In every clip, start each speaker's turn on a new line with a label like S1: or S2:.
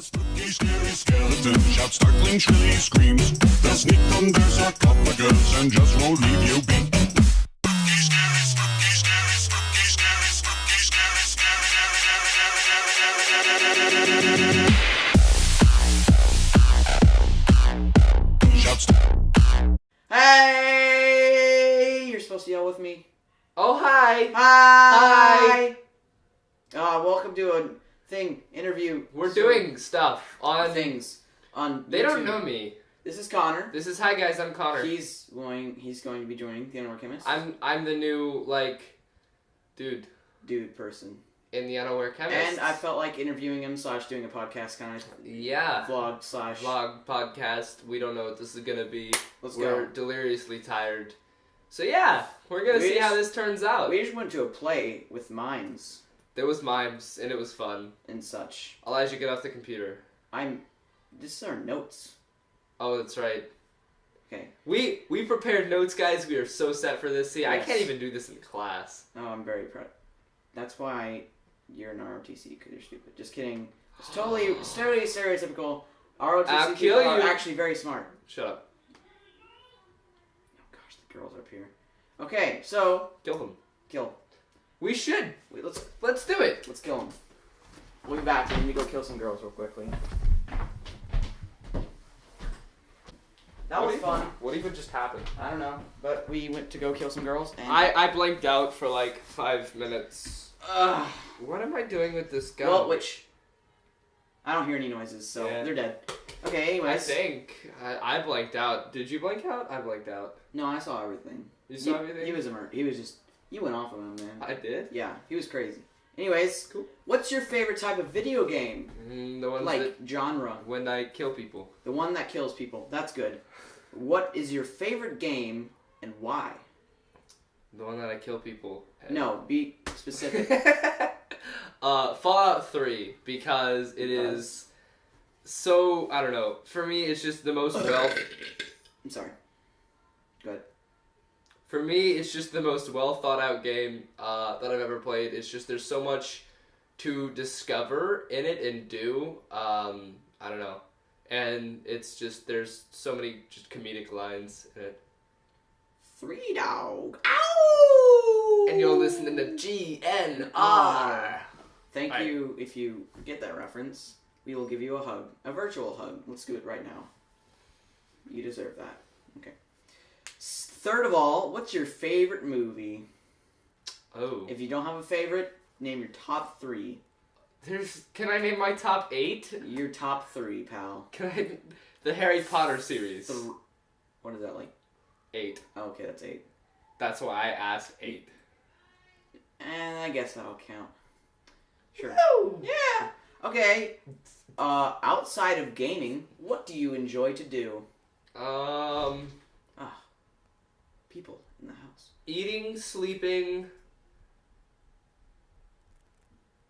S1: Spooky, scary skeletons shout startling, shrilly screams. They'll sneak under sarcophagus and just won't leave you be. Spooky, scary, spooky, scary, spooky, scary, spooky, scary, scary. Shouts.
S2: Hey! You're supposed to yell with me.
S3: Oh, hi!
S2: Hi! Welcome to a interview.
S3: We're doing stuff on...
S2: things on
S3: They
S2: YouTube.
S3: don't know me.
S2: This is Connor.
S3: This is... Hi, guys, I'm Connor.
S2: He's going to be joining the Unaware Chemists.
S3: I'm the new, dude
S2: person.
S3: in the Unaware Chemists.
S2: And I felt like interviewing him / doing a podcast kind of
S3: Yeah.
S2: vlog /
S3: Vlog, podcast. We don't know what this is gonna be.
S2: go.
S3: We're deliriously tired. So yeah, we're gonna see how this turns out.
S2: We just went to a play with mimes
S3: There was mimes, and it was fun.
S2: and such.
S3: Elijah, get off the computer.
S2: This is our notes.
S3: Oh, that's right.
S2: Okay.
S3: We prepared notes, guys. We are so set for this. See, I
S2: Yes.
S3: can't even do this in class.
S2: Oh, I'm very proud. That's why you're an ROTC, because you're stupid. Just kidding. It's totally stereotypical. ROTC
S3: I'll
S2: people
S3: kill
S2: are
S3: you.
S2: actually very smart.
S3: Shut up.
S2: Oh gosh, the girls are up here. Okay, so
S3: Kill them.
S2: kill.
S3: We should.
S2: Wait,
S3: Let's do it.
S2: let's kill them. We'll be back. We need to go kill some girls real quickly. That was fun.
S3: What even just happened?
S2: I don't know, but we went to go kill some girls, and
S3: I blanked out for 5 minutes.
S2: Ugh.
S3: What am I doing with this gun?
S2: Well, I don't hear any noises, so
S3: Yeah.
S2: they're dead. Okay,
S3: I
S2: anyways.
S3: think I blanked out. Did you blank out? I blanked out.
S2: No, I saw everything.
S3: You saw everything?
S2: He was you went off of him, man.
S3: I did.
S2: Yeah, he was crazy. Anyways,
S3: Cool.
S2: What's your favorite type of video game?
S3: The ones that
S2: Genre.
S3: when I kill people.
S2: The one that kills people. That's good. What is your favorite game and why?
S3: The one that I kill people.
S2: No, be specific.
S3: Fallout 3 because it is so, I don't know. For me, it's just the most
S2: I'm sorry. Go ahead.
S3: For me, it's just the most well thought out game that I've ever played. It's just there's so much to discover in it and do. I don't know, and it's just there's so many just comedic lines in it.
S2: 3 Dog. Ow!
S3: And you're listening to GNR.
S2: Thank
S3: Alright.
S2: you. If you get that reference, we will give you a hug, a virtual hug. Let's do it right now. You deserve that. Okay. Third of all, what's your favorite movie?
S3: Oh,
S2: If you don't have a favorite, name your top 3.
S3: can I name my top 8?
S2: Your top 3, pal.
S3: Can I? The Harry Potter series.
S2: What is that, like?
S3: 8.
S2: Oh, okay, that's 8.
S3: That's why I asked 8.
S2: And I guess that'll count. Sure.
S3: Woo!
S2: Yeah! Okay. Outside of gaming, what do you enjoy to do? People in the house.
S3: Eating, sleeping.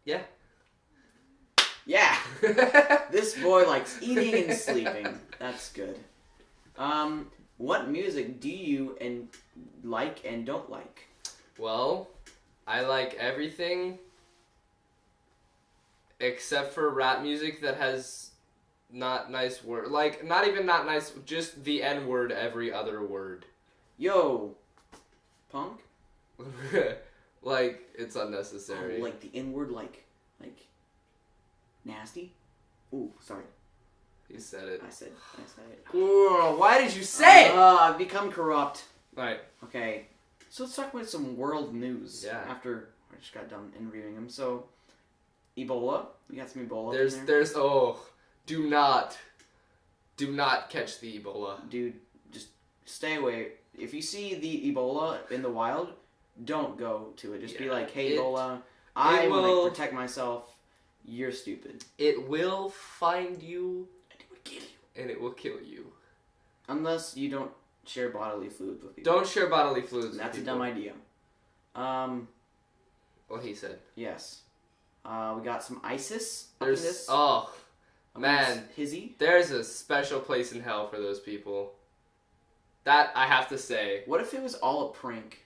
S3: Yeah.
S2: Yeah! This boy likes eating and sleeping. That's good. What music do you like and don't like?
S3: Well, I like everything except for rap music that has not nice word. Not even not nice, just the N-word every other word.
S2: Yo! Punk?
S3: It's unnecessary.
S2: Oh, like the N-word, like nasty? Ooh, sorry.
S3: He said it.
S2: I said it.
S3: Ooh, why did you say it?
S2: I've become corrupt.
S3: Alright.
S2: Okay, so let's talk about some world news.
S3: Yeah.
S2: After I just got done interviewing him. So, Ebola. We got some Ebola.
S3: Do not catch the Ebola.
S2: Dude, just stay away. If you see the Ebola in the wild, don't go to it. Just be like, hey, Ebola, I want to protect myself. You're stupid.
S3: It will find you.
S2: And it would kill you.
S3: And it will kill you.
S2: Unless you don't share bodily fluids with people.
S3: Don't share bodily fluids with
S2: That's a
S3: people.
S2: dumb idea.
S3: What he said.
S2: Yes. We got some ISIS up in
S3: There's
S2: this.
S3: Man,
S2: Hizzy.
S3: there's a special place in hell for those people. That I have to say.
S2: What if it was all a prank?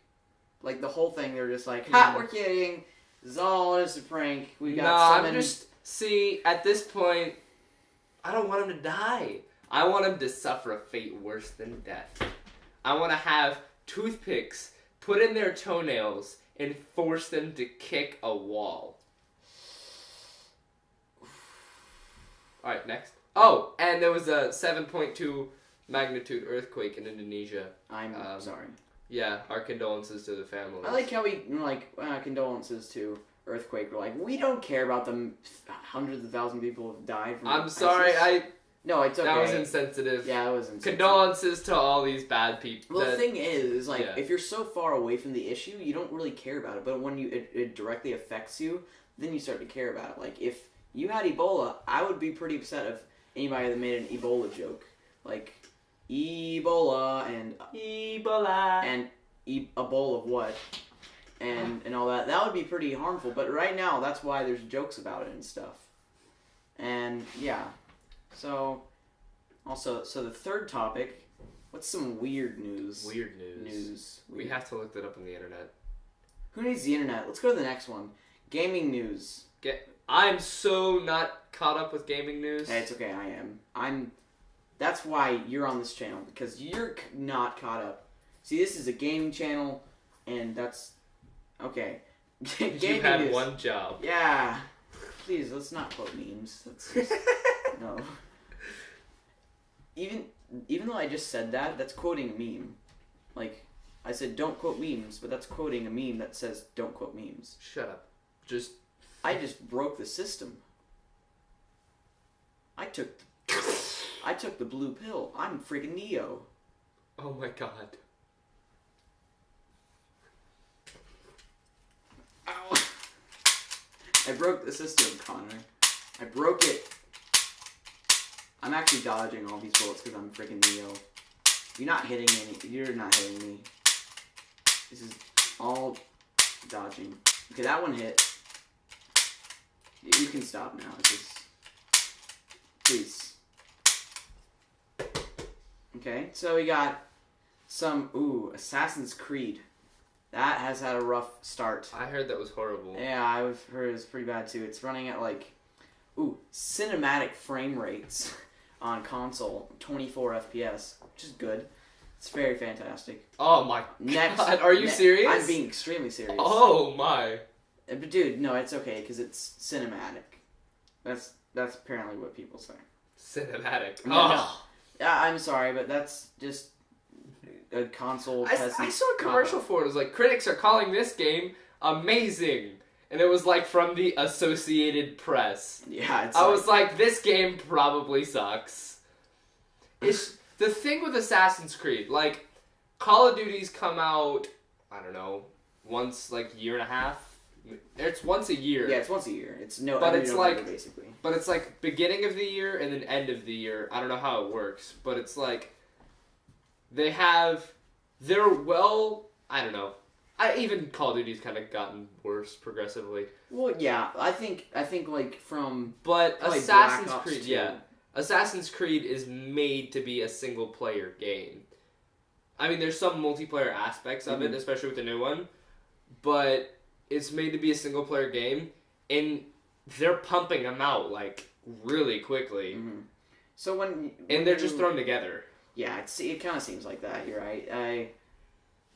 S2: Like the whole thing, they were just like, ha, we're kidding. This is all just a prank. We got
S3: See, at this point, I don't want him to die. I want him to suffer a fate worse than death. I want to have toothpicks put in their toenails and force them to kick a wall. Alright, next. Oh, and there was a 7.2 magnitude earthquake in Indonesia.
S2: I'm sorry.
S3: Yeah, our condolences to the families.
S2: I like how we, condolences to earthquake. We're like, we don't care about them. Hundreds of thousands of people have died from
S3: I'm sorry,
S2: ISIS. No, it's okay.
S3: That was insensitive.
S2: Yeah, it was insensitive.
S3: Condolences to all these bad people.
S2: Well, the thing is like,
S3: yeah.
S2: if you're so far away from the issue, you don't really care about it. But when it directly affects you, then you start to care about it. Like, if you had Ebola, I would be pretty upset if anybody that made an Ebola joke. Like, Ebola and a bowl of what? And all that. That would be pretty harmful. But right now, that's why there's jokes about it and stuff. And, yeah. So the third topic, what's some weird news?
S3: Weird news. We have to look that up on the internet.
S2: Who needs the internet? Let's go to the next one. Gaming news.
S3: I'm so not caught up with gaming news.
S2: Hey, it's okay, I am. That's why you're on this channel, because you're not caught up. See, this is a gaming channel, and that's... Okay.
S3: You had news. One job.
S2: Yeah. Please, let's not quote memes. That's just... No. Even though I just said that, that's quoting a meme. Like, I said don't quote memes, but that's quoting a meme that says don't quote memes.
S3: Shut up.
S2: I just broke the system. I took the blue pill. I'm freaking Neo.
S3: Oh my god.
S2: Ow. I broke the system, Connor. I broke it. I'm actually dodging all these bullets because I'm freaking Neo. You're not hitting me. This is all dodging. Okay, that one hit. You can stop now. Please. Okay, so we got some, Assassin's Creed. That has had a rough start.
S3: I heard that was horrible.
S2: Yeah, I've heard it was pretty bad too. It's running at cinematic frame rates on console, 24 FPS, which is good. It's very fantastic.
S3: Oh my god, are you serious?
S2: I'm being extremely serious.
S3: Oh my.
S2: But dude, no, it's okay, because it's cinematic. That's apparently what people say.
S3: Cinematic.
S2: No. Yeah, I'm sorry, but that's just a console.
S3: I saw a commercial for it. It was like, critics are calling this game amazing. And it was like from the Associated Press.
S2: Yeah,
S3: I was like, this game probably sucks. It's the thing with Assassin's Creed. Like, Call of Duty's come out, I don't know, once like year and a half. It's once a year.
S2: Yeah, it's once a year. It's no.
S3: But it's
S2: November,
S3: like
S2: basically.
S3: But it's like beginning of the year and then end of the year. I don't know how it works, but it's like they're well. I don't know. Even Call of Duty's kind of gotten worse progressively.
S2: Well, yeah, I think like from.
S3: But
S2: like
S3: Assassin's Creed, yeah, Assassin's Creed is made to be a single player game. I mean, there's some multiplayer aspects of it, especially with the new one, but it's made to be a single player game, and they're pumping them out like really quickly.
S2: Mm-hmm. So when
S3: they're just thrown together.
S2: Yeah, it kind of seems like that. You're right.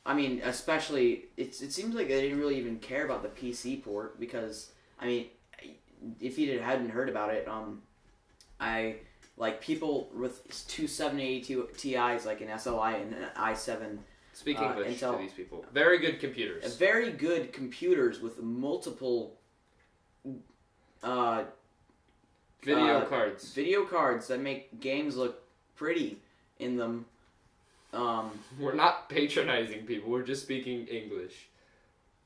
S2: I mean, especially it seems like they didn't really even care about the PC port because I mean, if you hadn't heard about it, I like people with two 780 Ti's like an SLI and an i7.
S3: Speak English
S2: Intel,
S3: to these people. Very good computers.
S2: Very good computers with multiple
S3: video cards.
S2: Video cards that make games look pretty in them.
S3: We're not patronizing people. We're just speaking English.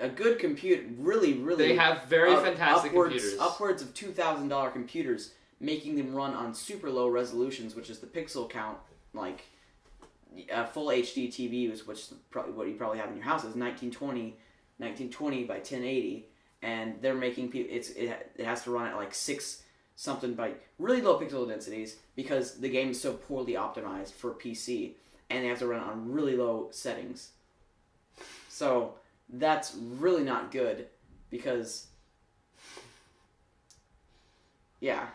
S2: A good computer, really.
S3: They have very fantastic computers.
S2: Upwards of $2,000 computers, making them run on super low resolutions, which is the pixel count, like a full HD TV, which is probably what you probably have in your house is 1920 by 1080, and they're making people. It has to run at like 6 something by really low pixel densities because the game is so poorly optimized for PC, and they have to run on really low settings. So that's really not good because, yeah.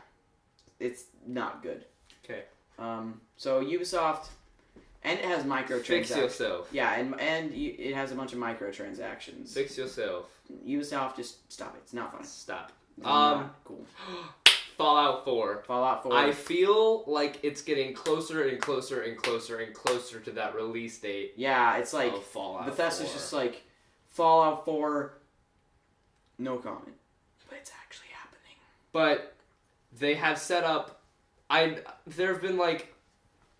S2: it's not good.
S3: Okay.
S2: So Ubisoft, and it has microtransactions.
S3: Fix yourself.
S2: Yeah, it has a bunch of microtransactions.
S3: Fix yourself.
S2: Ubisoft, just stop it. It's not fun.
S3: Stop.
S2: It's not cool.
S3: Fallout 4.
S2: Fallout 4.
S3: I feel like it's getting closer and closer and closer and closer to that release date.
S2: Yeah, it's like
S3: of Fallout
S2: Bethesda's
S3: 4.
S2: just like Fallout 4. No comment. But it's actually happening.
S3: But they have set up. There have been like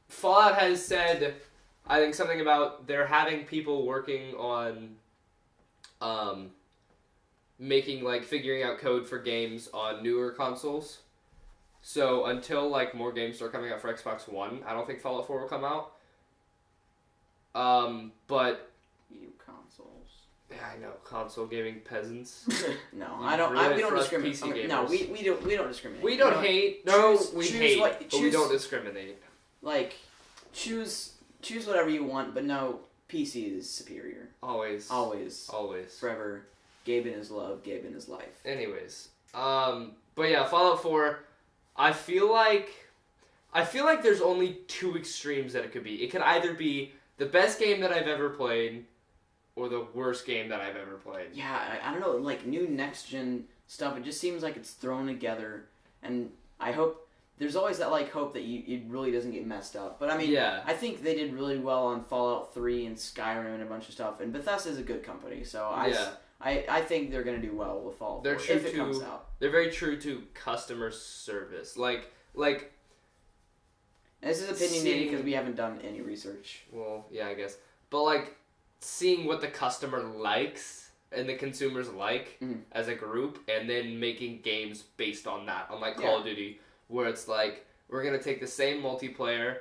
S3: Fallout has said, I think something about they're having people working on, making like figuring out code for games on newer consoles. So until like more games start coming out for Xbox One, I don't think Fallout 4 will come out. But
S2: You consoles.
S3: yeah, I know console gaming peasants.
S2: No,
S3: You
S2: I don't.
S3: ruin
S2: We
S3: it
S2: don't
S3: for us
S2: discriminate.
S3: PC
S2: Okay, no,
S3: gamers.
S2: we don't discriminate.
S3: We don't
S2: You know,
S3: hate. No,
S2: choose-
S3: we
S2: choose
S3: hate,
S2: what-
S3: but we
S2: choose-
S3: don't discriminate.
S2: Like, choose whatever you want, but no, PC is superior.
S3: Always.
S2: Always.
S3: Always.
S2: Forever. Gabe in his love. Gabe in his life.
S3: Anyways, but yeah, Fallout 4. I feel like there's only two extremes that it could be. It could either be the best game that I've ever played, or the worst game that I've ever played.
S2: Yeah, I don't know, like, new next-gen stuff, it just seems like it's thrown together, and I hope, there's always that, like, hope that it really doesn't get messed up, but I mean,
S3: Yeah.
S2: I think they did really well on Fallout 3 and Skyrim and a bunch of stuff, and Bethesda's a good company, so I think they're going to do well with Fallout 4
S3: They're true
S2: if it comes
S3: to-
S2: out.
S3: They're very true to customer service. Like,
S2: And this is opinionated
S3: seeing-
S2: because we haven't done any research.
S3: well, yeah, I guess. But like, seeing what the customer likes and the consumers like
S2: Mhm.
S3: as a group, and then making games based on that, unlike Call of Duty, where it's like, we're going to take the same multiplayer,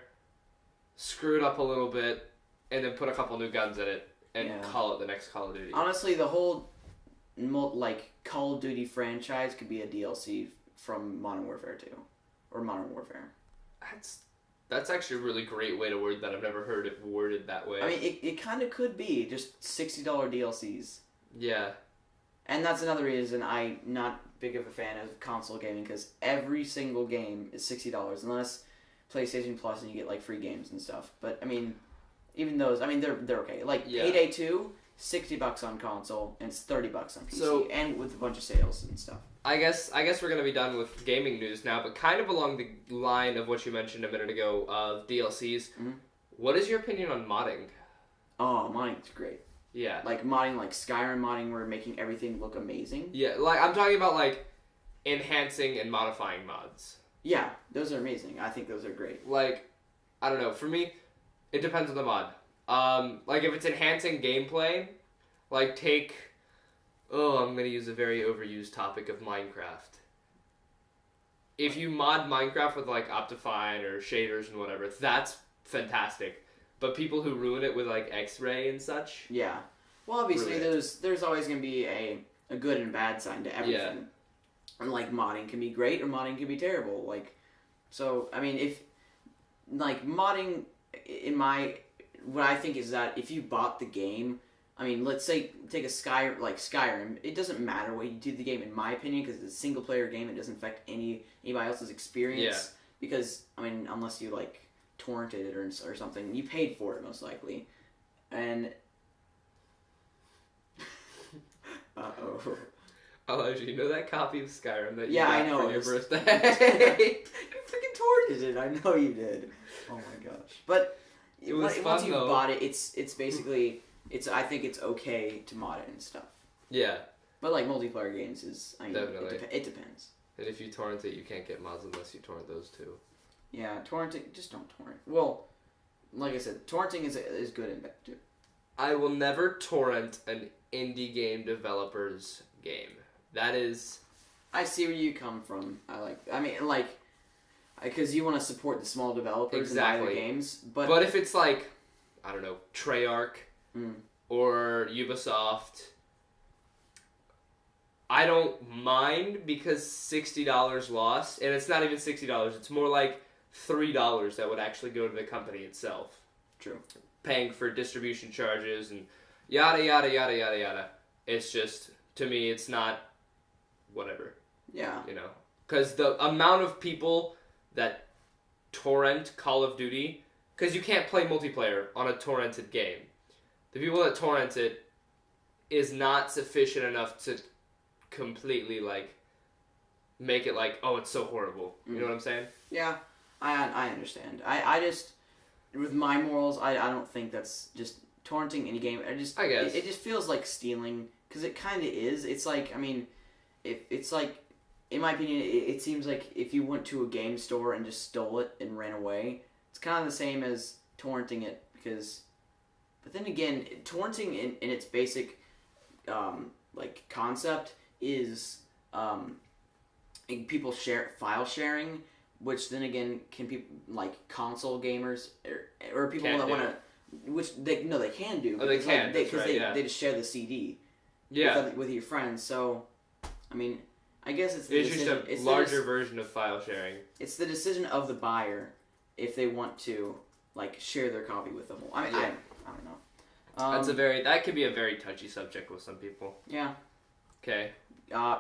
S3: screw it up a little bit, and then put a couple new guns in it, and
S2: Yeah.
S3: call it the next Call of Duty.
S2: Honestly, the whole like Call of Duty franchise could be a DLC from Modern Warfare 2 or Modern Warfare.
S3: That's actually a really great way to word that. I've never heard it worded that way.
S2: I mean, it kind of could be just $60 DLCs,
S3: yeah.
S2: and that's another reason I'm not big of a fan of console gaming because every single game is $60 unless PlayStation Plus and you get like free games and stuff. But I mean, even those, I mean, they're okay. Like
S3: Yeah.
S2: Payday 2. $60 on console and it's $30 on PC,
S3: So-
S2: and with a bunch of sales and stuff.
S3: I guess we're gonna be done with gaming news now, but kind of along the line of what you mentioned a minute ago of DLCs.
S2: Mhm.
S3: What is your opinion on modding?
S2: Oh, modding's great.
S3: Yeah,
S2: Like modding, like Skyrim modding, where making everything look amazing.
S3: yeah. Like I'm talking about like enhancing and modifying mods.
S2: Yeah, those are amazing. I think those are great.
S3: Like, I don't know. For me, it depends on the mod. Like if it's enhancing gameplay, like take. Oh, I'm gonna use a very overused topic of Minecraft. If you mod Minecraft with like Optifine or shaders and whatever, that's fantastic. But people who ruin it with like X-ray and such,
S2: Yeah. Well, obviously,
S3: Ruin
S2: there's always gonna be a good and bad side to everything. And like modding can be great or modding can be terrible. Like, so I mean, if like modding, what I think is that if you bought the game. I mean, let's say take a Skyrim. It doesn't matter what you do to the game, in my opinion, because it's a single player game. It doesn't affect anybody else's experience.
S3: Yeah.
S2: Because I mean, unless you like torrented it or something, you paid for it most likely, and uh-oh.
S3: Elijah, you know that copy of Skyrim that you
S2: Yeah,
S3: got
S2: I know,
S3: for your
S2: it's-
S3: birthday?
S2: You freaking torrented it. I know you did. Oh my gosh. But
S3: It was
S2: once
S3: fun,
S2: you
S3: though.
S2: bought it, it's basically I think it's okay to mod it and stuff.
S3: Yeah,
S2: But like multiplayer games is, I mean,
S3: Definitely.
S2: it depends.
S3: and if you torrent it, you can't get mods unless you torrent those too.
S2: Yeah, torrenting, just don't torrent. Well, like I said, torrenting is good and bad too.
S3: I will never torrent an indie game developer's game. That is...
S2: I see where you come from. Because you want to support the small developers and buy their
S3: Exactly.
S2: games.
S3: But if it's like, I don't know, Treyarch
S2: Mm.
S3: or Ubisoft, I don't mind because $60 lost, and it's not even $60, it's more like $3 that would actually go to the company itself.
S2: True.
S3: Paying for distribution charges and yada yada yada yada yada. It's just, to me, it's not whatever,
S2: Yeah.
S3: you know. Because the amount of people that torrent Call of Duty, because you can't play multiplayer on a torrented game. The people that torrent it is not sufficient enough to completely, like, make it like, oh, it's so horrible. You know what I'm saying?
S2: Yeah, I understand. I just, with my morals, I don't think that's just torrenting any game. I guess. It just feels like stealing, because it kind of is. It's like, I mean, it's like, in my opinion, it seems like if you went to a game store and just stole it and ran away, it's kind of the same as torrenting it, because, but then again, torrenting in its basic, like, concept is, people file sharing, which then again can people like console gamers or people that want to, which they can do.
S3: Oh, they can
S2: because they just share the CD. With your friends. So, I mean, I guess it's
S3: just a larger version of file sharing.
S2: It's the decision of the buyer if they want to like share their copy with them. I mean, I don't know.
S3: That can be a very touchy subject with some people.
S2: Yeah.
S3: Okay.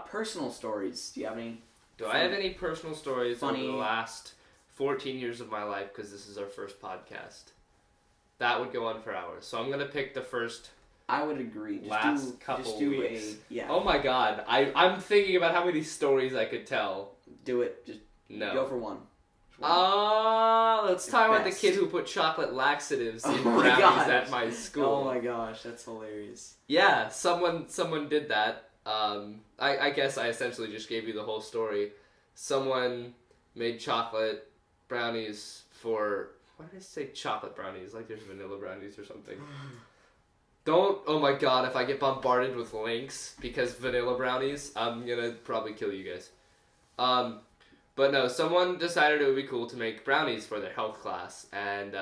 S2: Personal stories. Do you have any?
S3: Do I have any personal stories over the last 14 years of my life? Because this is our first podcast. That would go on for hours. So I'm going to pick the first.
S2: I would agree.
S3: Couple weeks. Oh my god. I'm thinking about how many stories I could tell.
S2: Do it. Just go for one.
S3: Let's talk about the kid who put chocolate laxatives in brownies at my school.
S2: Oh my gosh, that's hilarious.
S3: Yeah, someone did that. I guess I essentially just gave you the whole story. Someone made chocolate brownies for... Why did I say chocolate brownies? Like there's vanilla brownies or something. Oh my god, if I get bombarded with links because vanilla brownies, I'm gonna probably kill you guys. But no, someone decided it would be cool to make brownies for their health class, and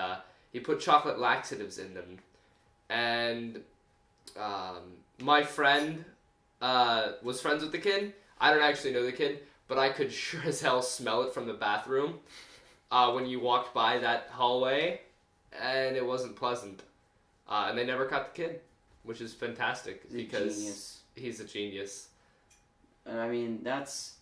S3: he put chocolate laxatives in them. And my friend was friends with the kid. I don't actually know the kid, but I could sure as hell smell it from the bathroom when you walked by that hallway, and it wasn't pleasant. And they never caught the kid, which is fantastic because he's a genius.
S2: I mean, that's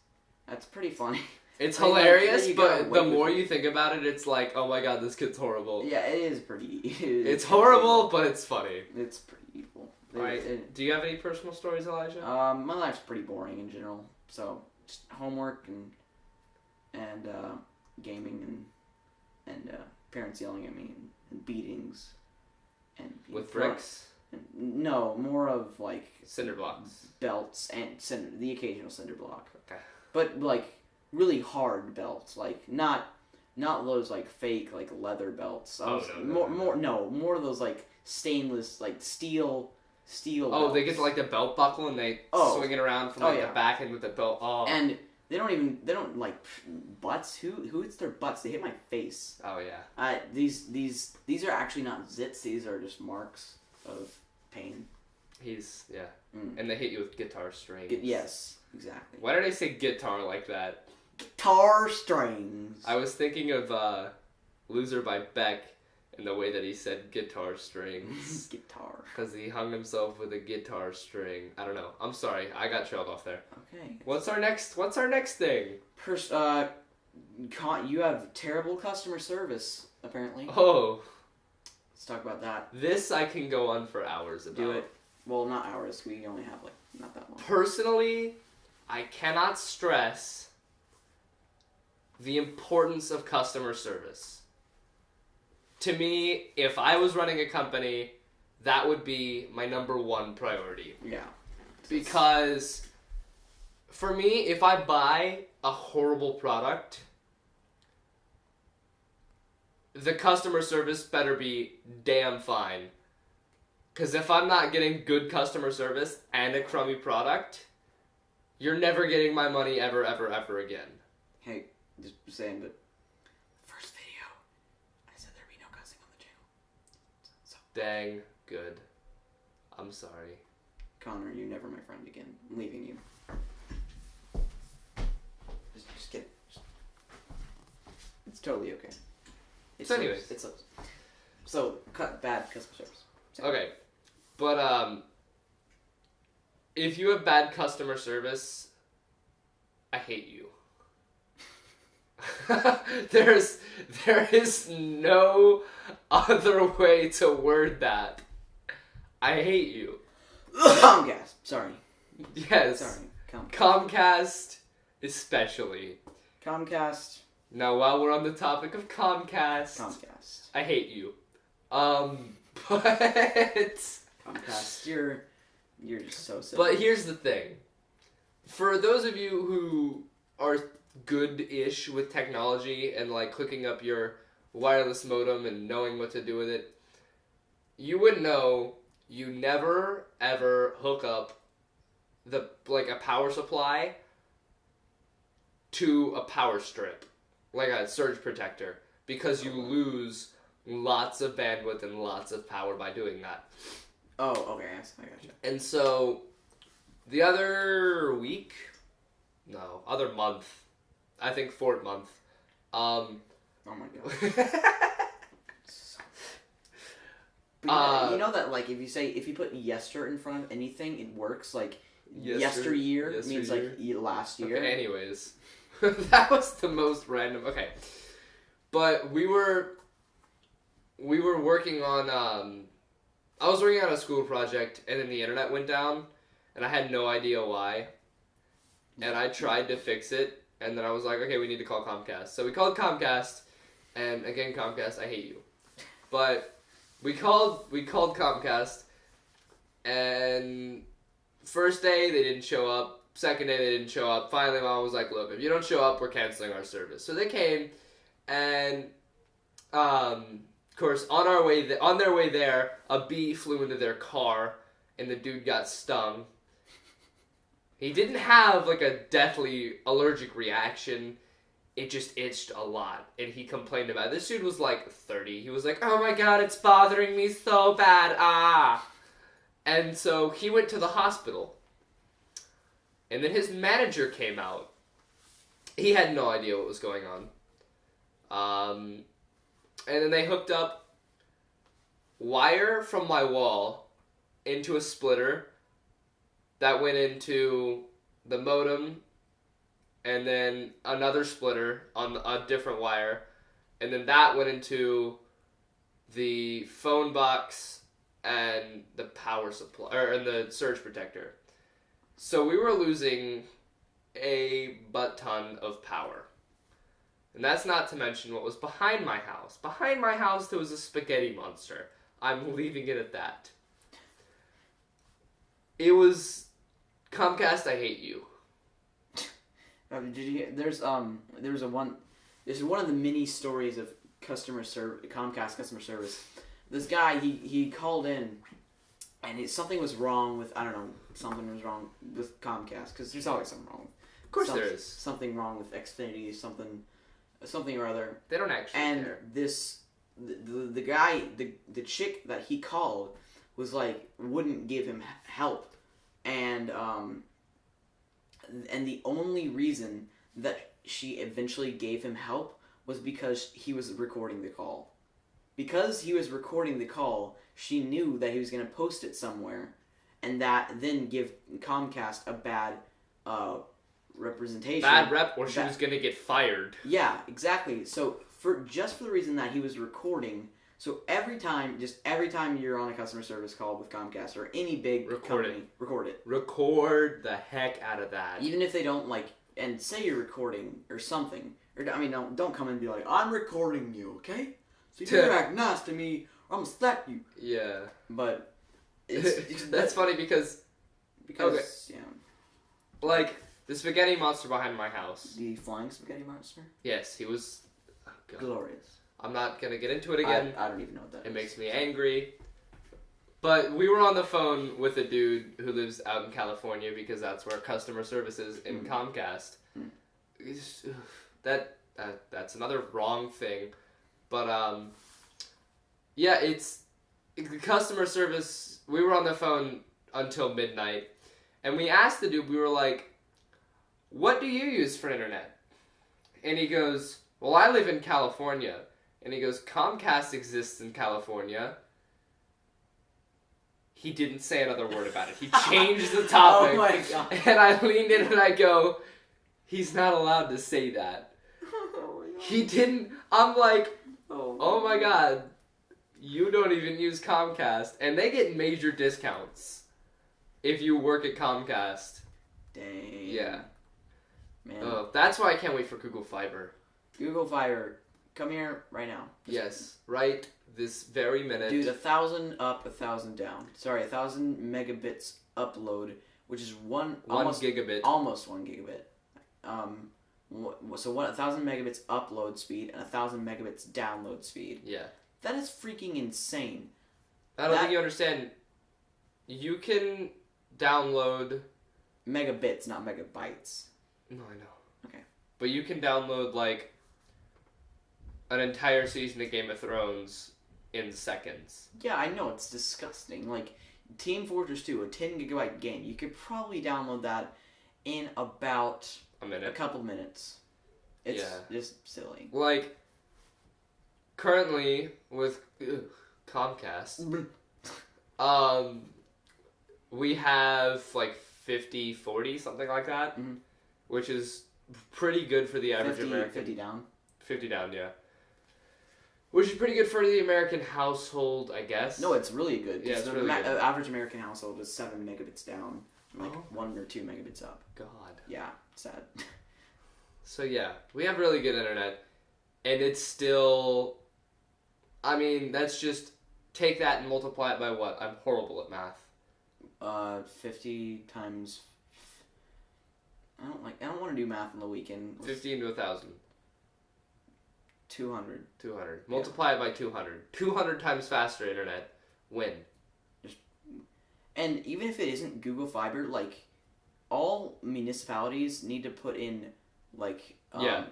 S2: pretty funny.
S3: It's hilarious, but the more you think about it, it's like, oh my god, this kid's horrible.
S2: Yeah, it is pretty.
S3: It's horrible, but it's funny.
S2: It's pretty evil.
S3: Right. Do you have any personal stories, Elijah?
S2: My life's pretty boring in general. So just homework and gaming and parents yelling at me and beatings and
S3: with bricks.
S2: No, more of like
S3: cinder blocks,
S2: belts, and the occasional cinder block.
S3: Okay.
S2: But like really hard belts, like not those like fake like leather belts. More of those like stainless like steel. Oh, belts.
S3: They get to like the belt buckle and they swing it around from the back end with the belt. Oh.
S2: And they don't like butts. Who hits their butts? They hit my face.
S3: Oh yeah.
S2: These are actually not zits. These are just marks of pain.
S3: And they hit you with guitar strings.
S2: Yes, exactly.
S3: Why did I say guitar like that?
S2: Guitar strings.
S3: I was thinking of Loser by Beck and the way that he said guitar strings.
S2: Guitar.
S3: Because he hung himself with a guitar string. I don't know. I'm sorry. I got trailed off there.
S2: Okay.
S3: What's our next thing?
S2: You have terrible customer service, apparently.
S3: Oh.
S2: Let's talk about that.
S3: This I can go on for hours about.
S2: Do it. Well, not hours. We only have like not that long.
S3: Personally, I cannot stress the importance of customer service. To me, if I was running a company, that would be my number one priority.
S2: Yeah.
S3: Because for me, if I buy a horrible product, the customer service better be damn fine. Because if I'm not getting good customer service and a crummy product, you're never getting my money ever, ever, ever again.
S2: Hey, just saying, but first video, I said there'd be no cussing on the channel. So.
S3: Dang good. I'm sorry.
S2: Connor, you're never my friend again. I'm leaving you. Just kidding. It's totally okay.
S3: Anyways.
S2: So, bad customer service.
S3: Okay. But, if you have bad customer service, I hate you. There is no other way to word that. I hate you.
S2: Comcast. Sorry.
S3: Yes.
S2: Sorry.
S3: Comcast, especially.
S2: Comcast.
S3: Now, while we're on the topic of Comcast, I hate you. But
S2: Comcast, you're just so silly.
S3: But here's the thing. For those of you who are good-ish with technology and like clicking up your wireless modem and knowing what to do with it, you would know you never ever hook up a power supply to a power strip, like a surge protector, because you lose lots of bandwidth and lots of power by doing that.
S2: Oh, okay, yes, I gotcha.
S3: And so, the other month, I think 4th month,
S2: oh my god. But you know that, like, if you put yester in front of anything, it works, like, yesteryear means, like, last year.
S3: Okay, anyways. That was the most random, okay. But we were working on, I was working on a school project, and then the internet went down, and I had no idea why. And I tried to fix it, and then I was like, okay, we need to call Comcast. So we called Comcast, and again, Comcast, I hate you. But we called Comcast, and first day they didn't show up. Second day they didn't show up. Finally, Mom was like, look, if you don't show up, we're canceling our service. So they came, and of course, on their way there, a bee flew into their car, and the dude got stung. He didn't have like a deathly allergic reaction. It just itched a lot, and he complained about it. This dude was like 30. He was like, oh my god, it's bothering me so bad, ah. And so he went to the hospital. And then his manager came out. He had no idea what was going on. And then they hooked up wire from my wall into a splitter that went into the modem, and then another splitter on a different wire, and then that went into the phone box and the power supply, and the surge protector. So we were losing a butt ton of power. And that's not to mention what was behind my house. Behind my house, there was a spaghetti monster. I'm leaving it at that. It was Comcast, I hate you.
S2: Did you hear? This is one of the mini stories of Comcast customer service. This guy, he called in, and something was wrong with, I don't know, something was wrong with Comcast, because there's always something wrong.
S3: Of course there is.
S2: Something wrong with Xfinity, something or other.
S3: They don't actually care.
S2: And the guy, the chick that he called was like, wouldn't give him help. And the only reason that she eventually gave him help was because he was recording the call. Because he was recording the call, she knew that he was going to post it somewhere, and that then give Comcast a bad representation.
S3: Bad rep, or she was going to get fired.
S2: Yeah, exactly. So for the reason that he was recording, so every time you're on a customer service call with Comcast or any big company, record it.
S3: Record the heck out of that.
S2: Even if they don't and say you're recording or something. Or don't come and be like, I'm recording you, okay? So you better act nice to me, or I'm gonna slap you.
S3: Yeah.
S2: But
S3: that's funny because okay.
S2: Yeah.
S3: Like the spaghetti monster behind my house.
S2: The flying spaghetti monster?
S3: Yes, he was
S2: glorious.
S3: I'm not gonna get into it again.
S2: I don't even know what that is.
S3: It makes me angry. But we were on the phone with a dude who lives out in California because that's where customer service is in Comcast. That's another wrong thing. But yeah, it's customer service. We were on the phone until midnight, and we asked the dude. We were like, "What do you use for internet?" And he goes, "Well, I live in California." And he goes, "Comcast exists in California." He didn't say another word about it. He changed the topic.
S2: Oh my god.
S3: And I leaned in and I go, he's not allowed to say that.
S2: Oh
S3: He didn't. I'm like,
S2: Oh,
S3: oh my god, you don't even use Comcast, and they get major discounts if you work at Comcast.
S2: Dang.
S3: Yeah.
S2: Man.
S3: Oh, that's why I can't wait for Google Fiber.
S2: Google Fiber, come here right now.
S3: Yes, right this very minute.
S2: Dude, 1,000 up, 1,000 down. Sorry, 1,000 megabits upload, which is
S3: one
S2: almost
S3: gigabit.
S2: almost 1 gigabit. So 1,000 megabits upload speed and 1,000 megabits download speed.
S3: Yeah.
S2: That is freaking insane.
S3: I don't think you understand. You can download
S2: Megabits, not megabytes.
S3: No, I know.
S2: Okay.
S3: But you can download like an entire season of Game of Thrones in seconds.
S2: Yeah, I know, it's disgusting. Like, Team Fortress 2, a 10 gigabyte game, you could probably download that in about a couple minutes. It's just silly.
S3: Like, currently with Comcast, we have like 50/40, something like that, which is pretty good for the average American.
S2: 50 down.
S3: 50 down, yeah. Which is pretty good for the American household, I guess.
S2: No, it's really good.
S3: Yeah, it's really good.
S2: Average American household is 7 megabits down, like 1 or 2 megabits up.
S3: God.
S2: Yeah, sad.
S3: So yeah, we have really good internet, and it's still. I mean, that's just take that and multiply it by what? I'm horrible at math.
S2: 50 times. I don't want to do math on the weekend.
S3: 50 into 1,000.
S2: 200.
S3: 200. Multiply it by 200. 200 times faster internet. Win.
S2: And even if it isn't Google Fiber, like, all municipalities need to put in, like, no,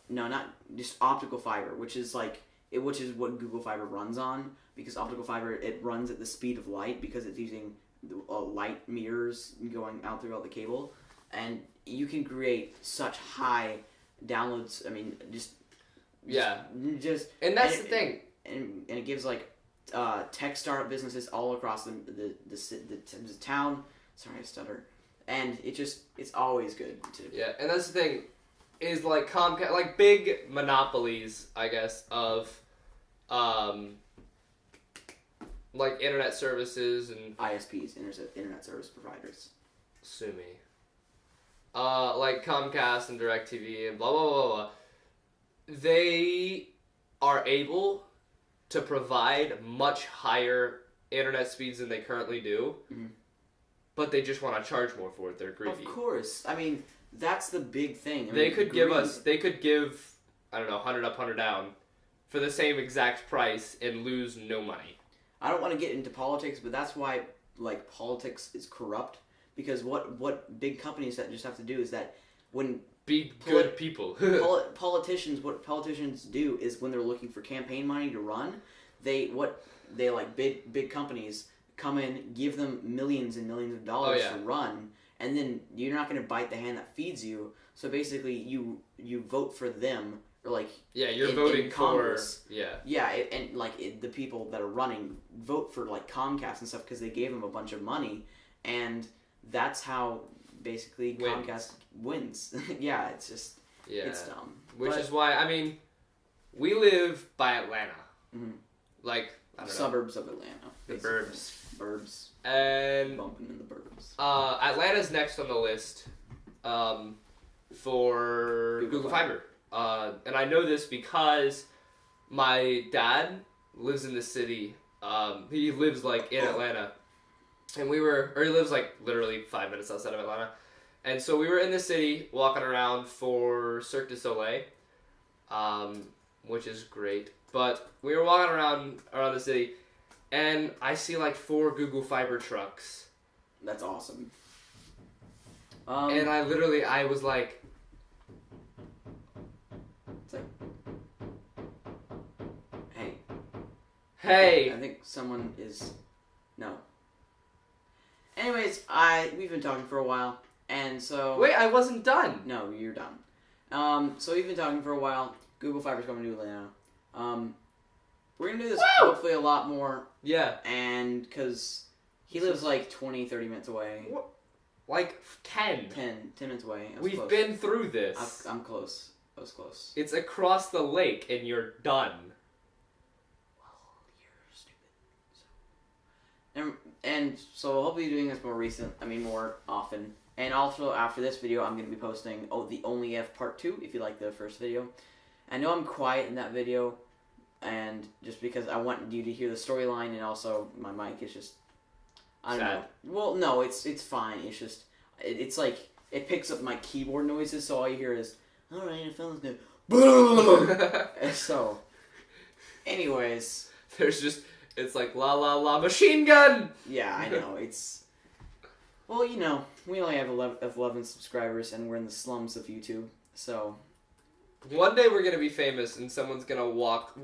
S2: not just optical fiber, which is what Google Fiber runs on, because optical fiber, it runs at the speed of light because it's using light mirrors going out through all the cable, and you can create such high downloads. I mean, and
S3: that's the thing.
S2: And it gives like tech startup businesses all across the town. Sorry, I stutter. And it's always good to.
S3: Yeah, and that's the thing, is like Comcast, like big monopolies, I guess, of like internet services and
S2: ISPs, internet service providers.
S3: Sue me. Like Comcast and DirecTV and blah blah blah blah. They are able to provide much higher internet speeds than they currently do, but they just want to charge more for it. They're greedy.
S2: Of course. I mean, that's the big thing.
S3: They could give, I don't know, 100 up, 100 down for the same exact price and lose no money.
S2: I don't want to get into politics, but that's why, like, politics is corrupt, because what big companies that just have to do is that when
S3: be good people.
S2: What politicians do is when they're looking for campaign money to run, big companies come in, give them millions and millions of dollars to run, and then you're not going to bite the hand that feeds you. So basically, you vote for them, or like
S3: you're voting
S2: Congress.
S3: For
S2: the people that are running vote for like Comcast and stuff because they gave them a bunch of money, and that's how basically Comcast wins. It's just it's dumb.
S3: Which is why, I mean, we live by Atlanta. Like, I don't know.
S2: Suburbs of Atlanta.
S3: The
S2: basically.
S3: burbs.
S2: Burbs.
S3: And
S2: Bumping in the burbs.
S3: Atlanta's next on the list for Google Fiber. And I know this because my dad lives in the city. He lives like in Atlanta. And he lives like literally 5 minutes outside of Atlanta. And so we were in the city walking around for Cirque du Soleil, which is great. But we were walking around the city, and I see like 4 Google Fiber trucks.
S2: That's awesome.
S3: And I was like...
S2: It's like...
S3: Hey!
S2: I think someone is... No. Anyways, we've been talking for a while, and so...
S3: Wait, I wasn't done!
S2: No, you're done. So we've been talking for a while. Google Fiber's coming to Atlanta. We're gonna do this hopefully a lot more.
S3: Yeah.
S2: And, because he lives like 20, 30 minutes away.
S3: What? Like 10.
S2: 10 minutes away.
S3: We've been through this.
S2: I'm close. That was close.
S3: It's across the lake, and you're done.
S2: Well, you're stupid. And so I'll be doing this more often. And also after this video, I'm going to be posting the Only F Part 2, if you like the first video. I know I'm quiet in that video, and just because I want you to hear the storyline, and also my mic is just, I don't know. Well, no, it's fine. It's just, it's like, it picks up my keyboard noises, so all you hear is, alright, I found this good. So, anyways.
S3: There's just, it's like, la la la, machine gun!
S2: Yeah, I know, it's, well, you know, we only have 11 subscribers, and we're in the slums of YouTube, so.
S3: One day we're gonna be famous, and someone's gonna walk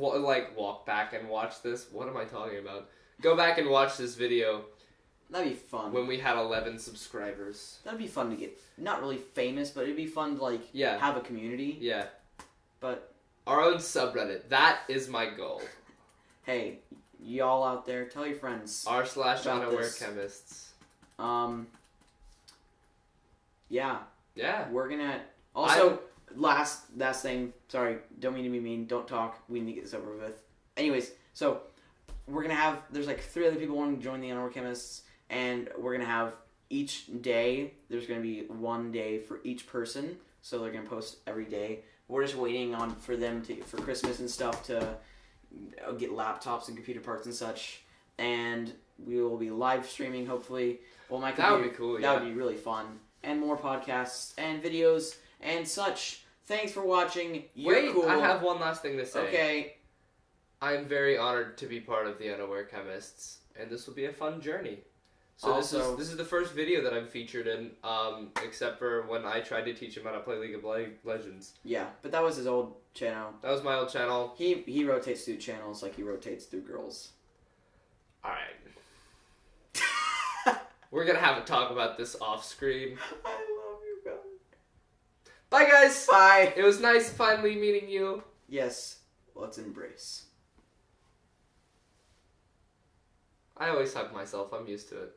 S3: back and watch this. What am I talking about? Go back and watch this video.
S2: That'd be fun.
S3: When we had 11 subscribers.
S2: That'd be fun to get, not really famous, but it'd be fun to, have a community.
S3: Yeah.
S2: But.
S3: Our own subreddit. That is my goal.
S2: Hey, y'all out there, tell your friends.
S3: r/unaware chemists.
S2: Yeah.
S3: Yeah.
S2: We're gonna, also, last thing, sorry, don't mean to be mean, don't talk, we need to get this over with. Anyways, so, we're gonna have, there's 3 other people wanting to join the Unaware Chemists, and we're gonna have each day, there's gonna be 1 day for each person, so they're gonna post every day. We're just waiting for them for Christmas and stuff to get laptops and computer parts and such, and we will be live streaming, hopefully. Well, my computer,
S3: that would be cool,
S2: That would be really fun. And more podcasts and videos and such. Thanks for watching. You're cool.
S3: I have one last thing to say.
S2: Okay.
S3: I'm very honored to be part of the Unaware Chemists, and this will be a fun journey. So
S2: also,
S3: this is the first video that I'm featured in, except for when I tried to teach him how to play League of Legends.
S2: Yeah, but that was his old channel.
S3: That was my old channel.
S2: He rotates through channels like he rotates through girls.
S3: Alright. We're gonna have a talk about this off screen.
S2: I love you guys.
S3: Bye guys!
S2: Bye!
S3: It was nice finally meeting you.
S2: Yes, let's embrace.
S3: I always hug myself, I'm used to it.